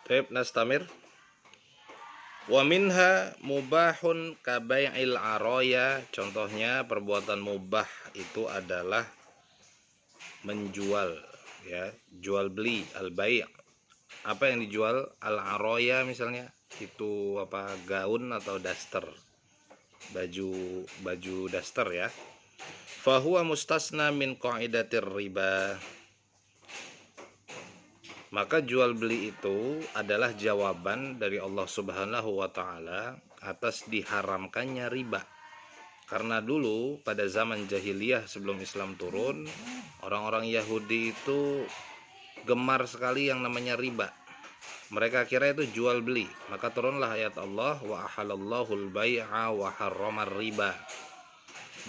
Baik, nastamir. Wa minha mubahun kabai'il araya. Contohnya perbuatan mubah itu adalah menjual, ya, jual beli, al-bai'. Apa yang dijual? Al-araya misalnya, itu apa, gaun atau daster. Baju daster, ya. Fahuwa mustasna min qaidatir riba. Maka jual beli itu adalah jawaban dari Allah Subhanahu wa taala atas diharamkannya riba. Karena dulu pada zaman jahiliyah sebelum Islam turun, orang-orang Yahudi itu gemar sekali yang namanya riba. Mereka kira itu jual beli. Maka turunlah ayat Allah, wa ahalallahu al-bai'a wa harramar riba.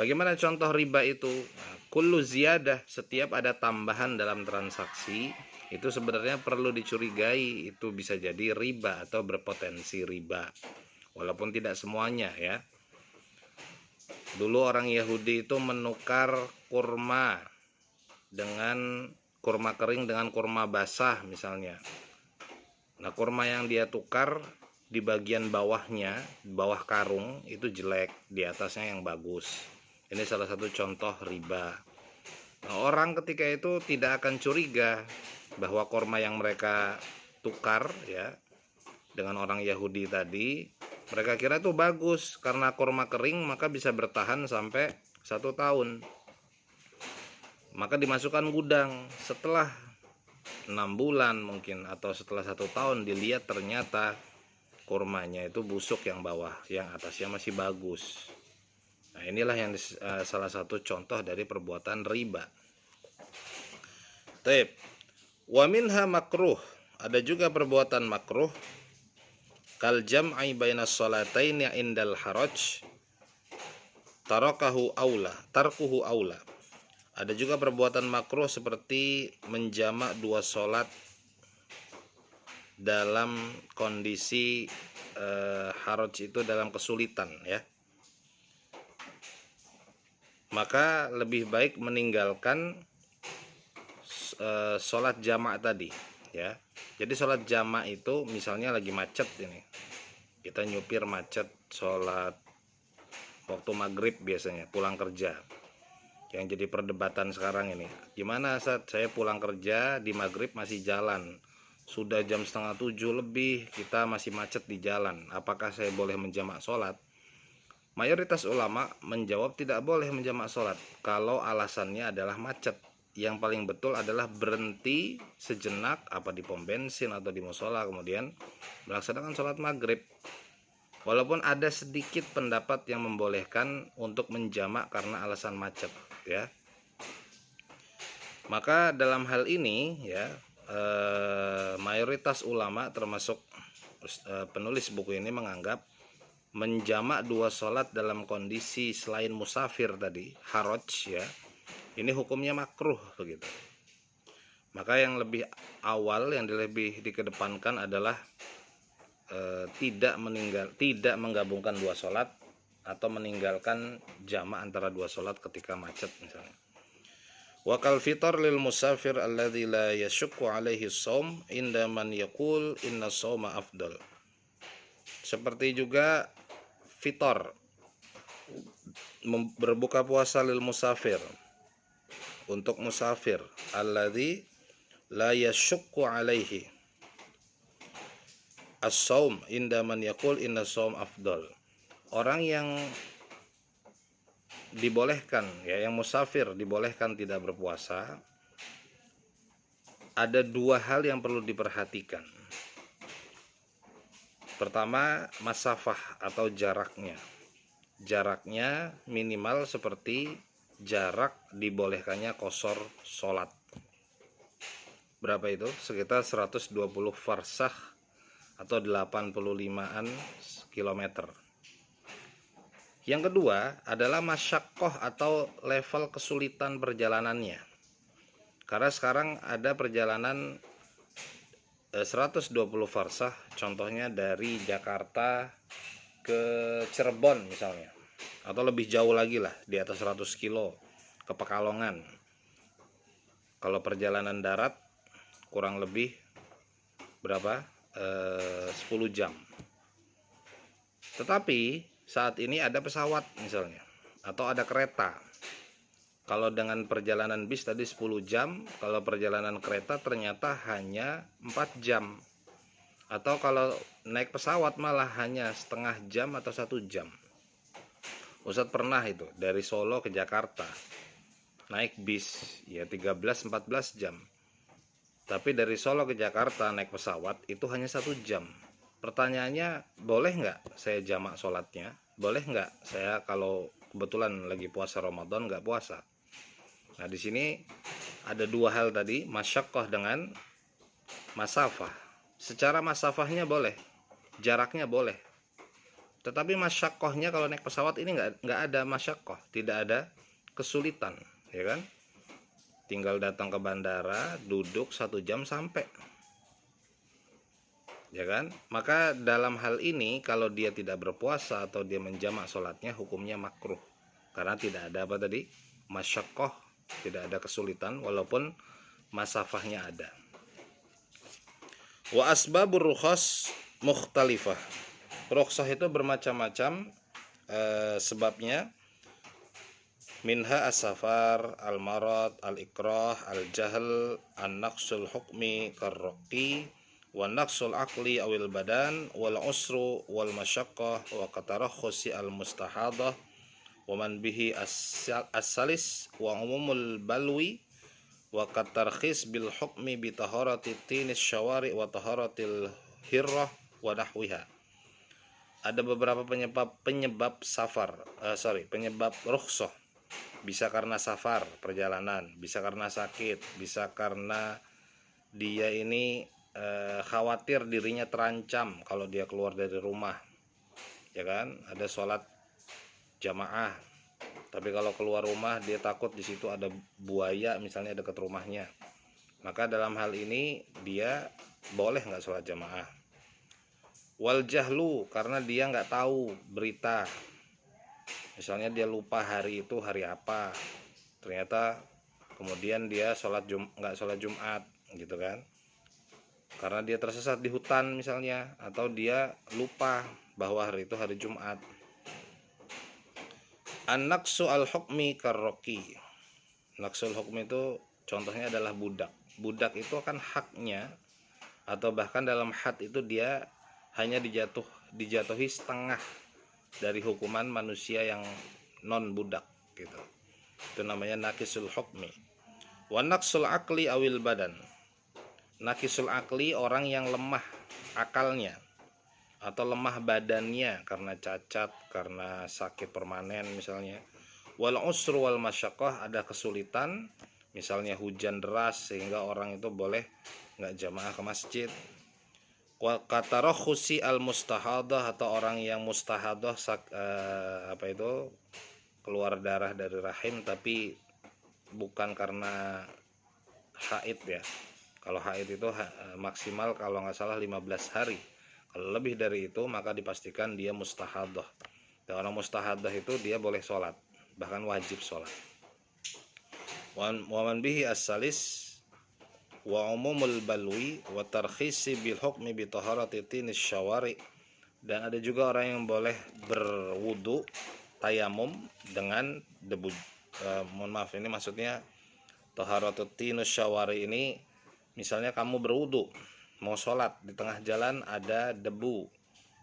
Bagaimana contoh riba itu? Kullu ziyadah, setiap ada tambahan dalam transaksi itu sebenarnya perlu dicurigai, itu bisa jadi riba atau berpotensi riba. Walaupun tidak semuanya, ya. Dulu orang Yahudi itu menukar kurma kering dengan kurma basah misalnya. Nah, kurma yang dia tukar di bagian bawahnya, bawah karung itu jelek, di atasnya yang bagus. Ini salah satu contoh riba. Nah, orang ketika itu tidak akan curiga bahwa kurma yang mereka tukar, ya, dengan orang Yahudi tadi, mereka kira itu bagus karena kurma kering maka bisa bertahan sampai 1 tahun. Maka dimasukkan gudang. Setelah 6 bulan mungkin atau setelah 1 tahun dilihat ternyata kurmanya itu busuk yang bawah, yang atasnya masih bagus. Nah, inilah yang salah satu contoh dari perbuatan riba. Taib. Wa minha makruh. Ada juga perbuatan makruh. Kal jam'i bainas sholataini indal haraj. Tarkuhu aula. Ada juga perbuatan makruh seperti menjamak 2 sholat dalam kondisi haraj itu dalam kesulitan, ya. Maka lebih baik meninggalkan sholat jamak tadi, ya. Jadi sholat jamak itu misalnya lagi macet ini, kita nyupir macet, sholat waktu maghrib biasanya pulang kerja. Yang jadi perdebatan sekarang ini, gimana saat saya pulang kerja di maghrib masih jalan, sudah jam 6:30 lebih, kita masih macet di jalan, apakah saya boleh menjamak sholat? Mayoritas ulama menjawab tidak boleh menjamak sholat kalau alasannya adalah macet. Yang paling betul adalah berhenti sejenak, apa di pom bensin atau di musola, kemudian melaksanakan sholat maghrib. Walaupun ada sedikit pendapat yang membolehkan untuk menjamak karena alasan macet, ya. Maka dalam hal ini, ya, mayoritas ulama termasuk penulis buku ini menganggap menjamak 2 sholat dalam kondisi selain musafir tadi, haraj, ya, ini hukumnya makruh begitu. Maka yang lebih awal, yang lebih dikedepankan adalah tidak menggabungkan 2 sholat atau meninggalkan jamak antara 2 sholat ketika macet misalnya. Wa kal fitar lil musafir alladzi la yashukku alaihi shaum inda man yaqul inna shauma afdal. Seperti juga fitar, berbuka puasa lil musafir, untuk musafir, alladzi la yashukku alaihi as-shaum inda man yaqul inna shaum afdal. Orang yang dibolehkan, ya, yang musafir dibolehkan tidak berpuasa, ada 2 hal yang perlu diperhatikan. Pertama, masafah atau jaraknya. Jaraknya minimal seperti jarak dibolehkannya qashar sholat. Berapa itu? Sekitar 120 farsakh atau 85-an kilometer. Yang kedua adalah masyaqqah atau level kesulitan perjalanannya. Karena sekarang ada perjalanan 120 farsakh, contohnya dari Jakarta ke Cirebon misalnya, atau lebih jauh lagi lah, di atas 100 kilo ke Pekalongan. Kalau perjalanan darat kurang lebih berapa? 10 jam. Tetapi saat ini ada pesawat misalnya, atau ada kereta. Kalau dengan perjalanan bis tadi 10 jam, kalau perjalanan kereta ternyata hanya 4 jam. Atau kalau naik pesawat malah hanya setengah jam atau 1 jam. Ustadz pernah itu dari Solo ke Jakarta naik bis ya 13-14 jam. Tapi dari Solo ke Jakarta naik pesawat itu hanya 1 jam. Pertanyaannya, boleh nggak saya jamak sholatnya? Boleh nggak saya kalau kebetulan lagi puasa Ramadan nggak puasa? Nah di sini ada dua hal tadi, masyaqqah dengan masafah. Secara masafahnya boleh, jaraknya boleh. Tetapi masyaqqahnya kalau naik pesawat ini nggak ada masyaqqah, tidak ada kesulitan, ya kan? Tinggal datang ke bandara, duduk 1 jam sampai, ya kan? Maka dalam hal ini kalau dia tidak berpuasa atau dia menjamak sholatnya, hukumnya makruh, karena tidak ada apa tadi, masyaqqah, tidak ada kesulitan walaupun masafahnya ada. Wa asbabur rukhas mukhtalifah. Rukhsah itu bermacam-macam sebabnya. Minha as-safar, al-marad, al-ikrah, al-jahl, an-naqsul hukmi karraqi, wa naqsul aqli awil badan, wal usru wal masyaqqah, wa qatarakhusi al-mustahadah, wa man bihi as-salis, wa umumul balwi, wa qatarkhis bil hukmi bi taharati tinis syawari wa taharatil hirrah wa nahwiha. Ada beberapa penyebab rukhsah. Bisa karena safar, perjalanan, bisa karena sakit, bisa karena dia ini khawatir dirinya terancam kalau dia keluar dari rumah, ya kan? Ada sholat jamaah, tapi kalau keluar rumah dia takut di situ ada buaya misalnya dekat rumahnya, maka dalam hal ini dia boleh nggak sholat jamaah. Wal jahlu, karena dia nggak tahu berita, misalnya dia lupa hari itu hari apa, ternyata kemudian dia nggak sholat Jumat gitu kan, karena dia tersesat di hutan misalnya, atau dia lupa bahwa hari itu hari Jumat. An-naqsu al-hukmi karroki. Naqsul hukmi itu contohnya adalah budak. Budak itu kan haknya, atau bahkan dalam had itu dia hanya dijatuhi setengah dari hukuman manusia yang non budak gitu. Itu namanya naqisul hukmi. Wa naqsul aqli awil badan. Naqisul aqli orang yang lemah akalnya atau lemah badannya karena cacat, karena sakit permanen misalnya. Wal usru wal masyaqqah, ada kesulitan, misalnya hujan deras sehingga orang itu boleh nggak jamaah ke masjid. Wa qatarakhusi al mustahadah, atau orang yang mustahadah keluar darah dari rahim tapi bukan karena haid ya. Kalau haid itu maksimal kalau nggak salah 15 hari. Kalau lebih dari itu maka dipastikan dia mustahadah. Dan orang mustahadah itu dia boleh sholat, bahkan wajib sholat. Wa man bihi as-salis wa umumul balwi wa tarkhisi bil hukmi bi taharati tinis syawari. Dan ada juga orang yang boleh berwudu tayamum dengan debu. Mohon maaf, ini maksudnya taharatut tinus syawari ini, misalnya kamu berwudu mau sholat, di tengah jalan ada debu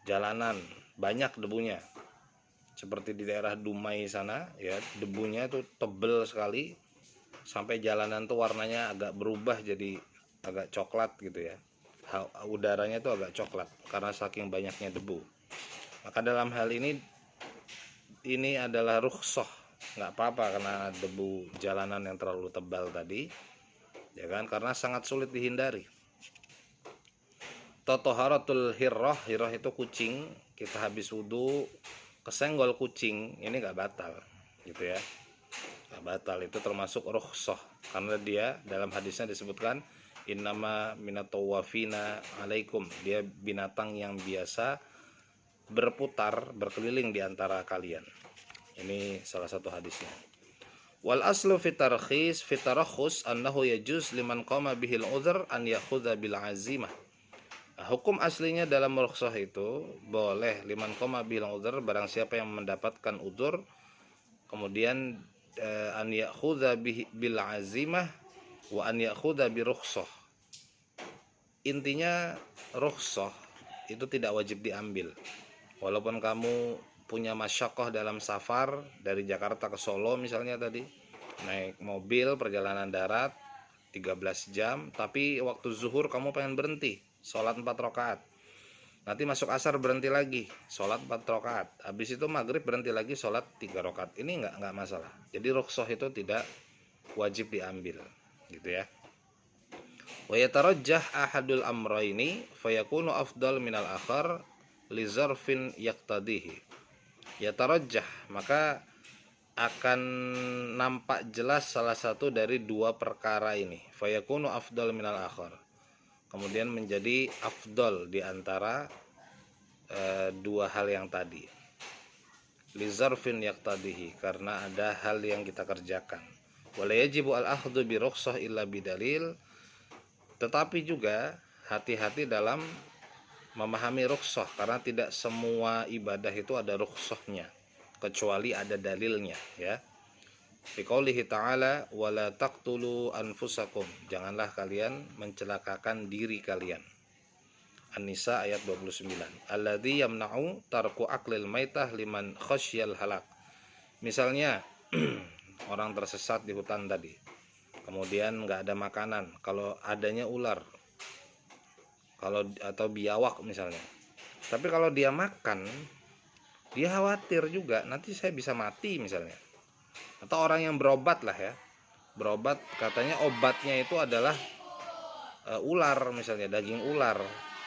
jalanan, banyak debunya, seperti di daerah Dumai sana ya, debunya itu tebel sekali sampai jalanan tuh warnanya agak berubah jadi agak coklat gitu ya, udaranya tuh agak coklat karena saking banyaknya debu. Maka dalam hal ini adalah rukhsah, nggak apa-apa karena debu jalanan yang terlalu tebal tadi, ya kan, karena sangat sulit dihindari. Taharatul hirrah itu kucing, kita habis wudu kesenggol kucing, ini nggak batal gitu ya, nggak batal, itu termasuk rukhsah karena dia dalam hadisnya disebutkan innama minatawafina alaikum, dia binatang yang biasa berputar berkeliling di antara kalian. Ini salah satu hadisnya. Wal aslu fi tarakhus annahu yajuz liman qama bihil udhr an yakhudha bil azimah. Nah, hukum aslinya dalam rukhsah itu boleh liman qama bilang udzur, barang siapa yang mendapatkan udzur kemudian an ya'khudha bil azimah wa an ya'khudha bi rukhsah. Intinya rukhsah itu tidak wajib diambil. Walaupun kamu punya masyaqqah dalam safar dari Jakarta ke Solo misalnya tadi, naik mobil perjalanan darat 13 jam, tapi waktu zuhur kamu pengen berhenti, sholat 4 rakaat. Nanti masuk asar berhenti lagi, sholat 4 rakaat. Habis itu maghrib berhenti lagi, sholat 3 rakaat. Ini enggak masalah. Jadi rukhsah itu tidak wajib diambil, gitu ya. Wa yatarajjah ahadul amrayni fayakunu afdal minal akhar li zarfin yaqtadihi. Yatarajjah, maka akan nampak jelas salah satu dari dua perkara ini. Fayakunu afdal minal akhar. Kemudian menjadi afdal di antara dua hal yang tadi. Li zarfin yaqtadihi, karena ada hal yang kita kerjakan. Wala yajibu al-akhdhu bi rukhsah illa bidalil. Tetapi juga hati-hati dalam memahami rukhsah, karena tidak semua ibadah itu ada rukhsahnya kecuali ada dalilnya, ya. Biqaulihi ta'ala wala taqtulu anfusakum, janganlah kalian mencelakakan diri kalian. An-Nisa ayat 29. Alladzi yamna'u tarku aklil maitah liman khasyal halak. Misalnya orang tersesat di hutan tadi, kemudian nggak ada makanan, kalau adanya ular, atau biawak misalnya. Tapi kalau dia makan, dia khawatir juga nanti saya bisa mati misalnya. Atau orang yang berobat lah ya, berobat katanya obatnya itu adalah ular misalnya, daging ular.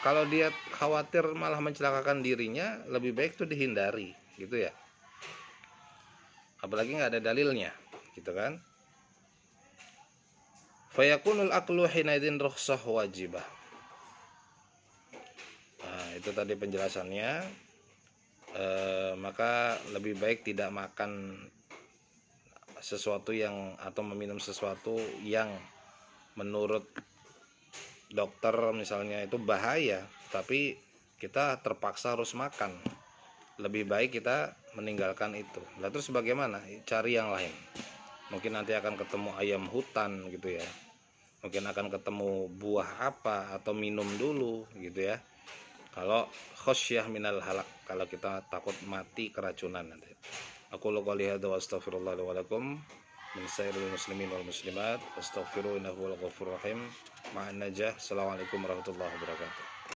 Kalau dia khawatir malah mencelakakan dirinya, lebih baik itu dihindari, gitu ya. Apalagi nggak ada dalilnya, gitu kan. Fayakunul aklu hinaidin rukhsah wajibah. Nah, itu tadi penjelasannya. Maka lebih baik tidak makan sesuatu yang atau meminum sesuatu yang menurut dokter misalnya itu bahaya, tapi kita terpaksa harus makan. Lebih baik kita meninggalkan itu. Lalu terus bagaimana? Cari yang lain. Mungkin nanti akan ketemu ayam hutan gitu ya. Mungkin akan ketemu buah apa, atau minum dulu gitu ya. Kalau khasyah minal halak, kalau kita takut mati keracunan nanti. Aku qouli hadza wa astaghfirullah li wa lakum min sairil muslimin wal muslimat, astaghfiru innahu huwal ghafurur rahim. Ma'an najah. Assalamualaikum warahmatullahi wabarakatuh.